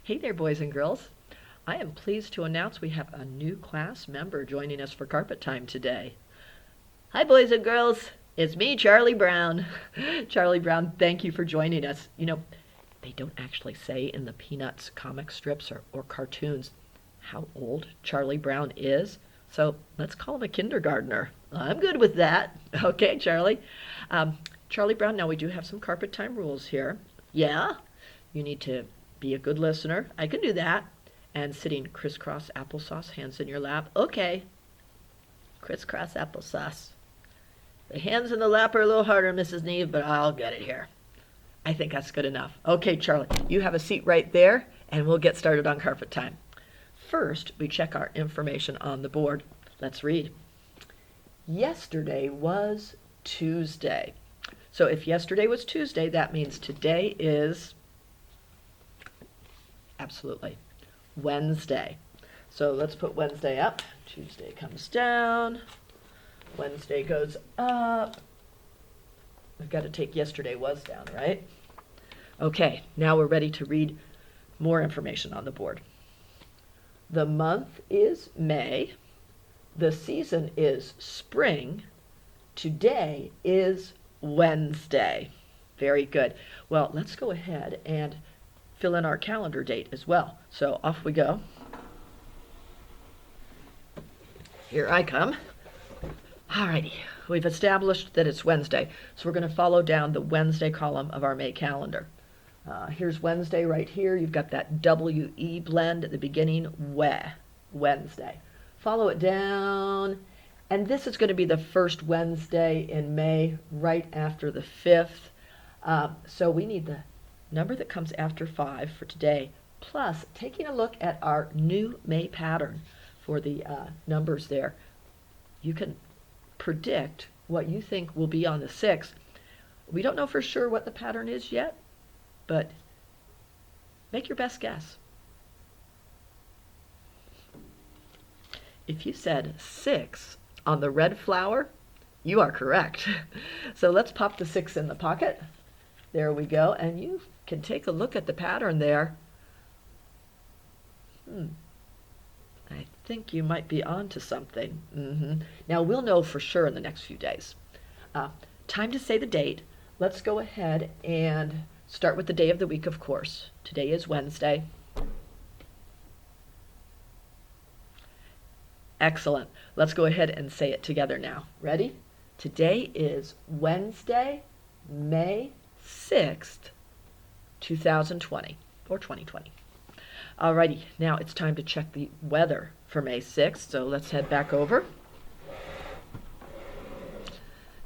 Hey there, boys and girls. I am pleased to announce we have a new class member joining us for carpet time today. Hi, boys and girls. It's me, Charlie Brown. Charlie Brown, thank you for joining us. You know, they don't actually say in the Peanuts comic strips or cartoons how old Charlie Brown is, so let's call him a kindergartner. I'm good with that. Okay, Charlie. Charlie Brown, now we do have some carpet time rules here. Yeah, you need to be a good listener. I can do that. And sitting crisscross applesauce, hands in your lap. Okay. Crisscross applesauce. The hands in the lap are a little harder, Mrs. Neve, but I'll get it here. I think that's good enough. Okay, Charlie, you have a seat right there, and we'll get started on carpet time. First, we check our information on the board. Let's read. Yesterday was Tuesday. So if yesterday was Tuesday, that means today is absolutely Wednesday. So let's put Wednesday up. Tuesday comes down. Wednesday goes up. We've got to take yesterday was down, right? Okay, now we're ready to read more information on the board. The month is May. The season is spring. Today is Wednesday. Very good. Well, let's go ahead and fill in our calendar date as well. So off we go. Here I come. Alrighty, we've established that it's Wednesday, so we're going to follow down the Wednesday column of our May calendar. Here's Wednesday right here. You've got that W-E blend at the beginning, Wednesday. Follow it down, and this is going to be the first Wednesday in May, right after the 5th. So we need the number that comes after 5 for today, plus taking a look at our new May pattern for the numbers there. You can predict what you think will be on the 6th. We don't know for sure what the pattern is yet, but make your best guess. If you said 6 on the red flower, you are correct. So let's pop the 6 in the pocket. There we go, and you can take a look at the pattern there. I think you might be onto something. Now we'll know for sure in the next few days. Time to say the date. Let's go ahead and start with the day of the week, of course. Today is Wednesday. Excellent. Let's go ahead and say it together now. Ready? Today is Wednesday, May 6th, 2020, or 2020. Alrighty, now it's time to check the weather for May 6th, so let's head back over.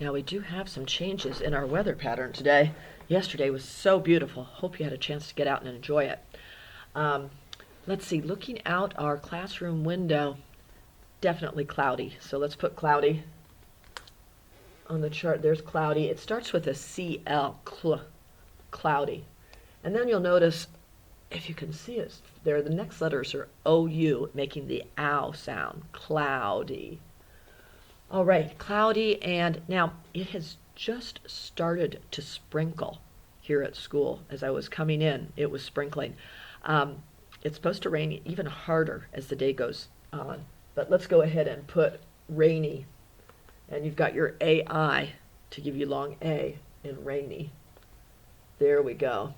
Now we do have some changes in our weather pattern today. Yesterday was so beautiful. Hope you had a chance to get out and enjoy it. Let's see, looking out our classroom window, definitely cloudy. So let's put cloudy on the chart. There's cloudy. It starts with a CL, cloudy. And then you'll notice, if you can see it there, the next letters are OU, making the ow sound, cloudy. All right, cloudy, and now it has just started to sprinkle here at school. As I was coming in, it was sprinkling. It's supposed to rain even harder as the day goes on, but let's go ahead and put rainy, and you've got your AI to give you long A in rainy. There we go.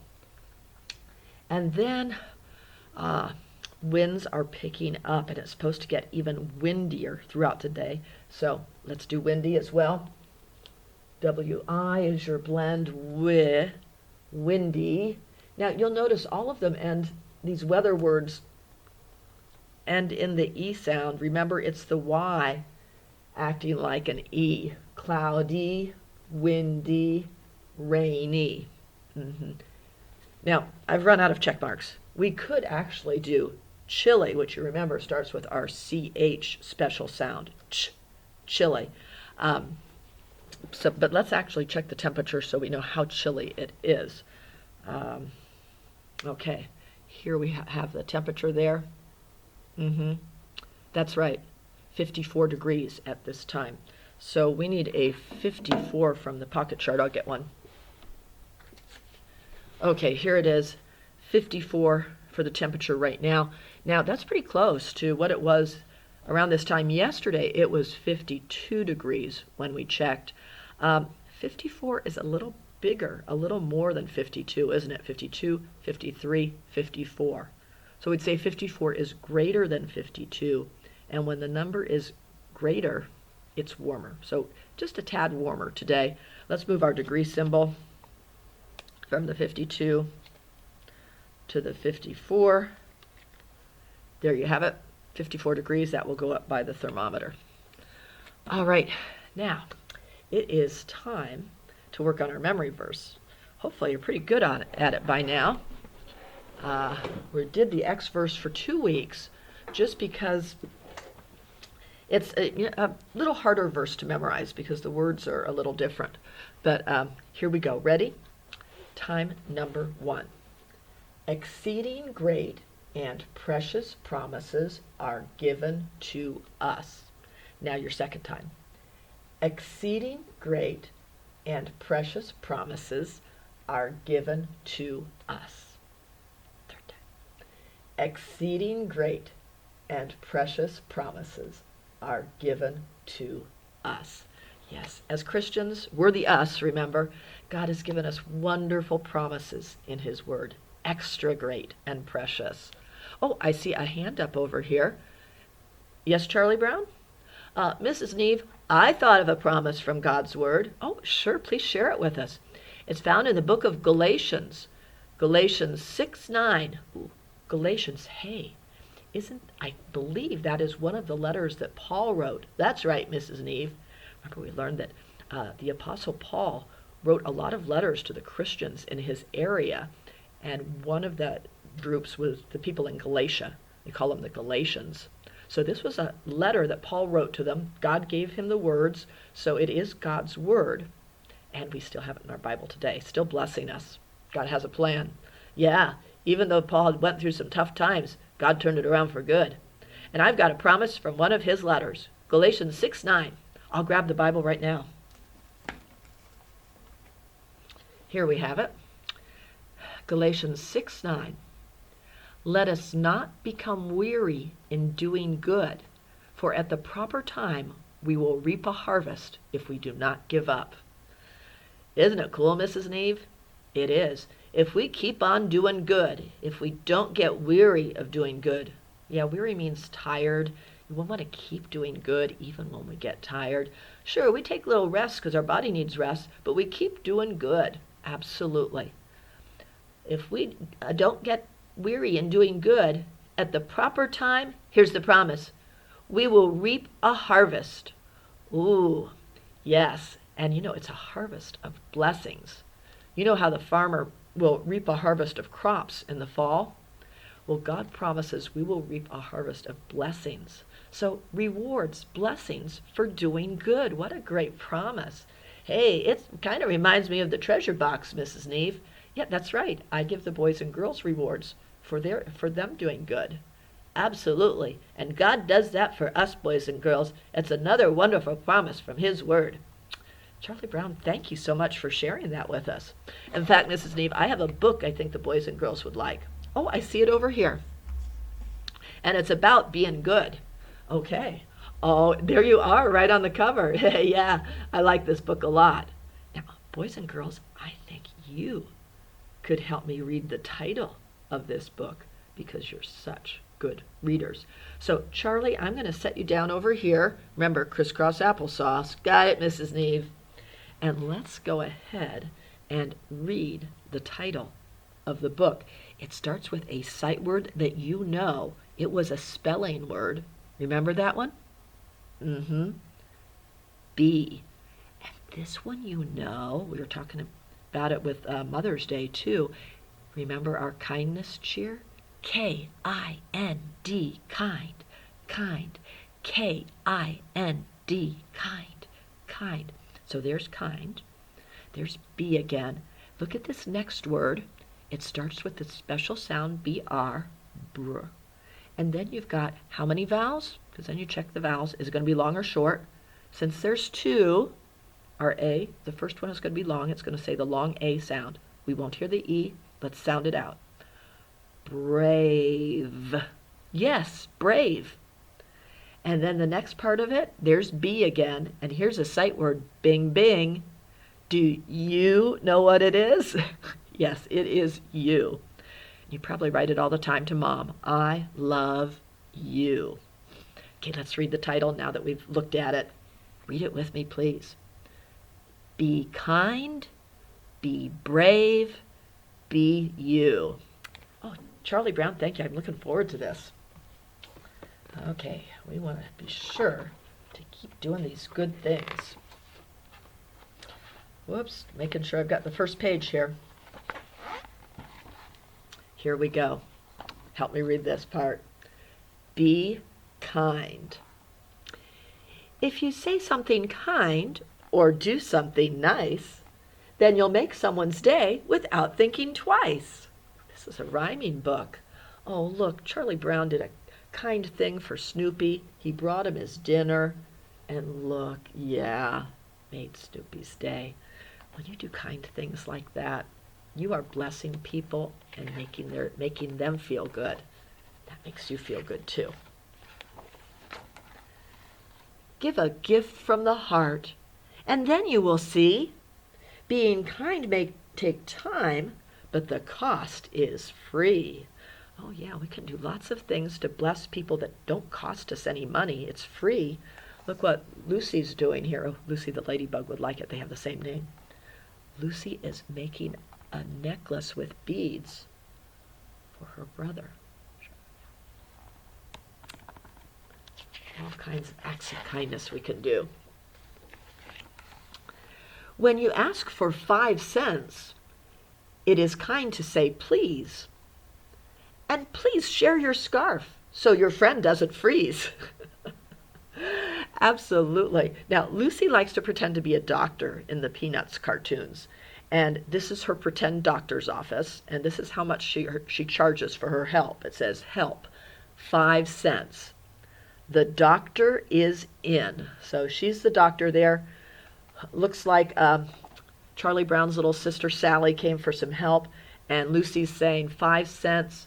And then winds are picking up, and it's supposed to get even windier throughout the day. So let's do windy as well. W-I is your blend with windy. Now you'll notice all of them end, these weather words end in the E sound. Remember, it's the Y acting like an E. Cloudy, windy, rainy. Now, I've run out of check marks. We could actually do chilly, which you remember starts with our CH special sound, chilly. But let's actually check the temperature so we know how chilly it is. Okay, here we have the temperature there. That's right, 54 degrees at this time. So we need a 54 from the pocket chart. I'll get one. Okay, here it is, 54 for the temperature right now. Now, that's pretty close to what it was around this time yesterday. It was 52 degrees when we checked. 54 is a little bigger, a little more than 52, isn't it? 52, 53, 54. So we'd say 54 is greater than 52, and when the number is greater, it's warmer. So just a tad warmer today. Let's move our degree symbol from the 52 to the 54. There you have it, 54 degrees. That will go up by the thermometer. All right, now it is time to work on our memory verse. Hopefully you're pretty good at it by now. We did the X verse for 2 weeks just because it's a little harder verse to memorize because the words are a little different. But here we go. Ready? Time number 1. Exceeding great and precious promises are given to us. Now your second time. Exceeding great and precious promises are given to us. Third time. Exceeding great and precious promises are given to us. Yes, as Christians, we're the us, remember. God has given us wonderful promises in His Word. Extra great and precious. Oh, I see a hand up over here. Yes, Charlie Brown? Mrs. Neve, I thought of a promise from God's Word. Oh, sure, please share it with us. It's found in the book of Galatians. Galatians 6:9. Ooh, Galatians, hey, I believe that is one of the letters that Paul wrote. That's right, Mrs. Neve. Remember we learned that the Apostle Paul wrote a lot of letters to the Christians in his area, and one of the groups was the people in Galatia. They call them the Galatians. So this was a letter that Paul wrote to them. God gave him the words, so it is God's Word, and we still have it in our Bible today, still blessing us. God has a plan. Yeah, even though Paul went through some tough times, God turned it around for good. And I've got a promise from one of his letters, Galatians 6:9. I'll grab the Bible right now. Here we have it. Galatians 6:9. Let us not become weary in doing good, for at the proper time we will reap a harvest if we do not give up. Isn't it cool, Mrs. Neve? It is. If we keep on doing good, if we don't get weary of doing good. Yeah, weary means tired. We want to keep doing good even when we get tired. Sure, we take little rests because our body needs rest, but we keep doing good. Absolutely. If we don't get weary in doing good, at the proper time, here's the promise. We will reap a harvest. Ooh, yes. And it's a harvest of blessings. You know how the farmer will reap a harvest of crops in the fall? Well, God promises we will reap a harvest of blessings. So rewards, blessings for doing good. What a great promise. Hey, it kind of reminds me of the treasure box, Mrs. Neve. Yeah, that's right. I give the boys and girls rewards for them doing good. Absolutely. And God does that for us, boys and girls. It's another wonderful promise from His Word. Charlie Brown, thank you so much for sharing that with us. In fact, Mrs. Neve, I have a book I think the boys and girls would like. Oh, I see it over here. And it's about being good. Okay. Oh, there you are, right on the cover. Yeah, I like this book a lot. Now, boys and girls, I think you could help me read the title of this book because you're such good readers. So, Charlie, I'm going to set you down over here. Remember, crisscross applesauce. Got it, Mrs. Neve. And let's go ahead and read the title of the book. It starts with a sight word that you know. It was a spelling word. Remember that one? B. And this one we were talking about it with Mother's Day too. Remember our kindness cheer? K-I-N-D, kind, kind. K-I-N-D, kind, kind. So there's kind. There's B again. Look at this next word. It starts with the special sound B-R, br. And then you've got how many vowels? Because then you check the vowels. Is it going to be long or short? Since there's two, our A, the first one is going to be long. It's going to say the long A sound. We won't hear the E. Let's sound it out. brave. Yes, brave. And then the next part of it, there's be again. And here's a sight word, bing, bing. Do you know what it is? Yes, it is you. You probably write it all the time to mom. I love you. Okay, let's read the title now that we've looked at it. Read it with me, please. Be kind, be brave, be you. Oh, Charlie Brown, thank you. I'm looking forward to this. Okay, we want to be sure to keep doing these good things. Whoops, making sure I've got the first page here. Here we go. Help me read this part. Be kind. If you say something kind or do something nice, then you'll make someone's day without thinking twice. This is a rhyming book. Oh, look, Charlie Brown did a kind thing for Snoopy. He brought him his dinner. And look, yeah, made Snoopy's day. When you do kind things like that, you are blessing people and making them feel good. That makes you feel good too. Give a gift from the heart, and then you will see. Being kind may take time, but the cost is free. Oh yeah, we can do lots of things to bless people that don't cost us any money. It's free. Look what Lucy's doing here. Oh, Lucy the ladybug would like it. They have the same name. Lucy is making a necklace with beads for her brother. All kinds of acts of kindness we can do. When you ask for 5 cents, it is kind to say please. And please share your scarf so your friend doesn't freeze. Absolutely. Now, Lucy likes to pretend to be a doctor in the Peanuts cartoons. And this is her pretend doctor's office. And this is how much she charges for her help. It says, help, 5 cents. The doctor is in. So she's the doctor there. Looks like Charlie Brown's little sister Sally came for some help. And Lucy's saying, 5 cents,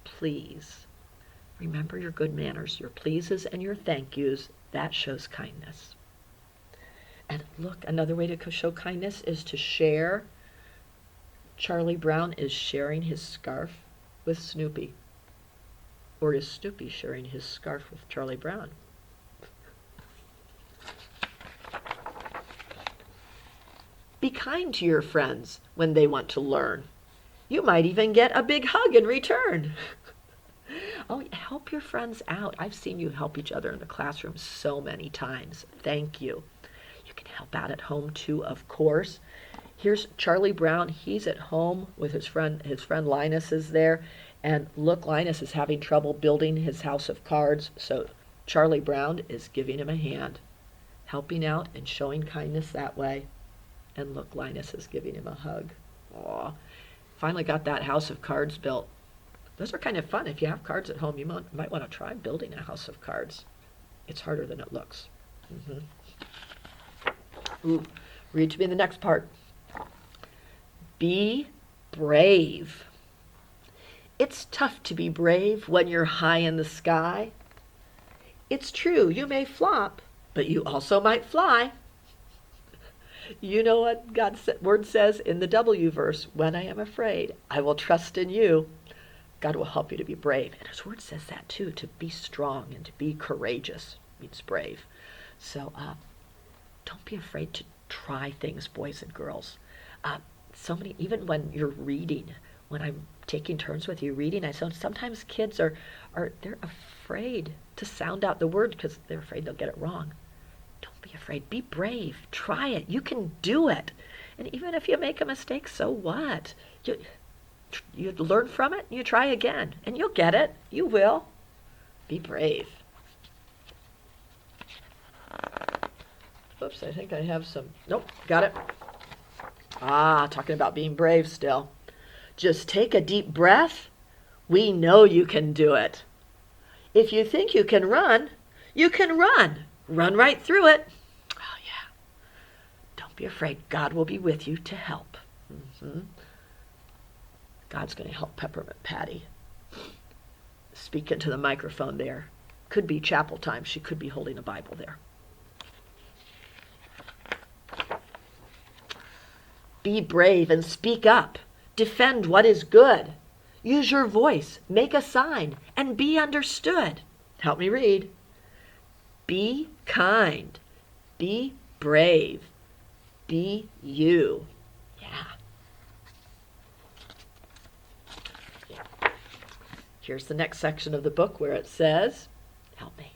please. Remember your good manners, your pleases and your thank yous. That shows kindness. And look, another way to show kindness is to share. Charlie Brown is sharing his scarf with Snoopy. Or is Snoopy sharing his scarf with Charlie Brown? Be kind to your friends when they want to learn. You might even get a big hug in return. Oh, help your friends out. I've seen you help each other in the classroom so many times. Thank you. You can help out at home too, of course. Here's Charlie Brown. He's at home with his friend. His friend Linus is there. And look, Linus is having trouble building his house of cards. So Charlie Brown is giving him a hand, helping out and showing kindness that way. And look, Linus is giving him a hug. Aw, finally got that house of cards built. Those are kind of fun. If you have cards at home, you might want to try building a house of cards. It's harder than it looks. Ooh, read to me the next part. Be brave. It's tough to be brave when you're high in the sky. It's true, you may flop, but you also might fly. You know what God's word says in the W verse, when I am afraid, I will trust in you. God will help you to be brave. And his word says that too, to be strong and to be courageous means brave. So don't be afraid to try things, boys and girls. Even when you're reading, when I'm taking turns with you reading, sometimes kids they're afraid to sound out the word because they're afraid they'll get it wrong. Don't be afraid. Be brave. Try it. You can do it. And even if you make a mistake, so what? You learn from it, you try again, and you'll get it. You will. Be brave. Oops, I think I have some. Nope, got it. Talking about being brave still. Just take a deep breath. We know you can do it. If you think you can run, you can run. Run right through it. Oh, yeah. Don't be afraid. God will be with you to help. God's going to help Peppermint Patty speak into the microphone there. Could be chapel time. She could be holding a Bible there. Be brave and speak up. Defend what is good. Use your voice, make a sign, and be understood. Help me read. Be kind. Be brave. Be you. Yeah. Here's the next section of the book where it says, help me,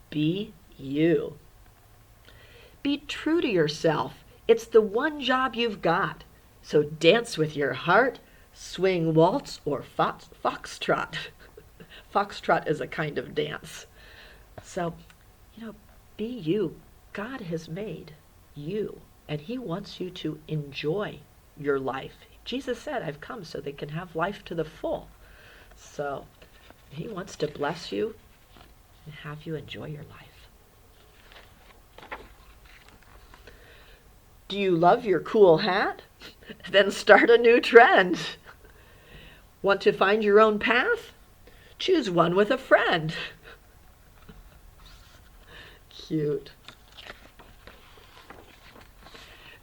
be you. Be true to yourself. It's the one job you've got. So dance with your heart, swing waltz or foxtrot. Foxtrot is a kind of dance. So, be you. God has made you, and he wants you to enjoy your life. Jesus said, I've come so they can have life to the full. So he wants to bless you and have you enjoy your life. Do you love your cool hat? Then start a new trend. Want to find your own path? Choose one with a friend. Cute.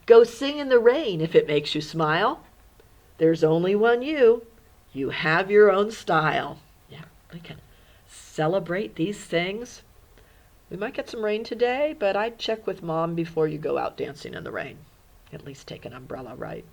Go sing in the rain if it makes you smile. There's only one you. You have your own style. Yeah, we can celebrate these things. We might get some rain today, but I'd check with Mom before you go out dancing in the rain. At least take an umbrella, right?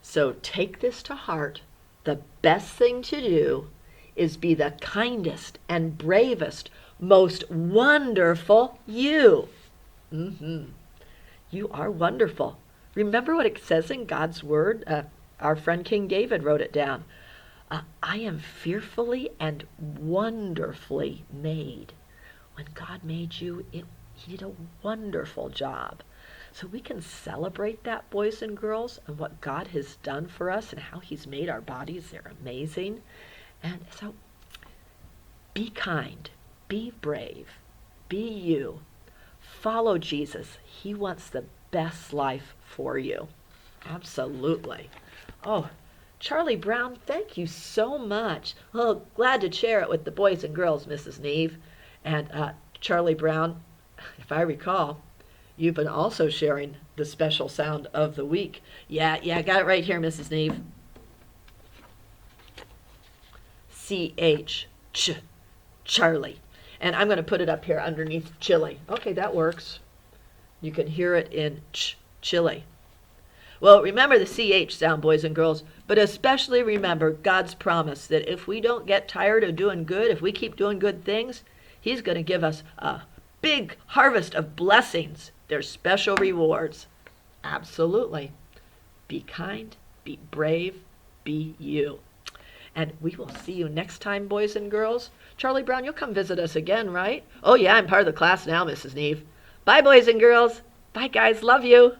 So take this to heart. The best thing to do is be the kindest and bravest, most wonderful you. You are wonderful. Remember what it says in God's Word? Our friend King David wrote it down. I am fearfully and wonderfully made. When God made you, he did a wonderful job. So we can celebrate that, boys and girls, and what God has done for us and how he's made our bodies. They're amazing. And so be kind, be brave, be you. Follow Jesus. He wants the best life for you. Absolutely. Oh, Charlie Brown, thank you so much. Oh, glad to share it with the boys and girls, Mrs. Neve. And Charlie Brown, if I recall, you've been also sharing the special sound of the week. Yeah, I got it right here, Mrs. Neve. C-H, Charlie. And I'm going to put it up here underneath chili. Okay, that works. You can hear it in chili. Well, remember the CH sound, boys and girls, but especially remember God's promise that if we don't get tired of doing good, if we keep doing good things, he's going to give us a big harvest of blessings. There's special rewards. Absolutely. Be kind, be brave, be you. And we will see you next time, boys and girls. Charlie Brown, you'll come visit us again, right? Oh, yeah, I'm part of the class now, Mrs. Neve. Bye, boys and girls. Bye, guys. Love you.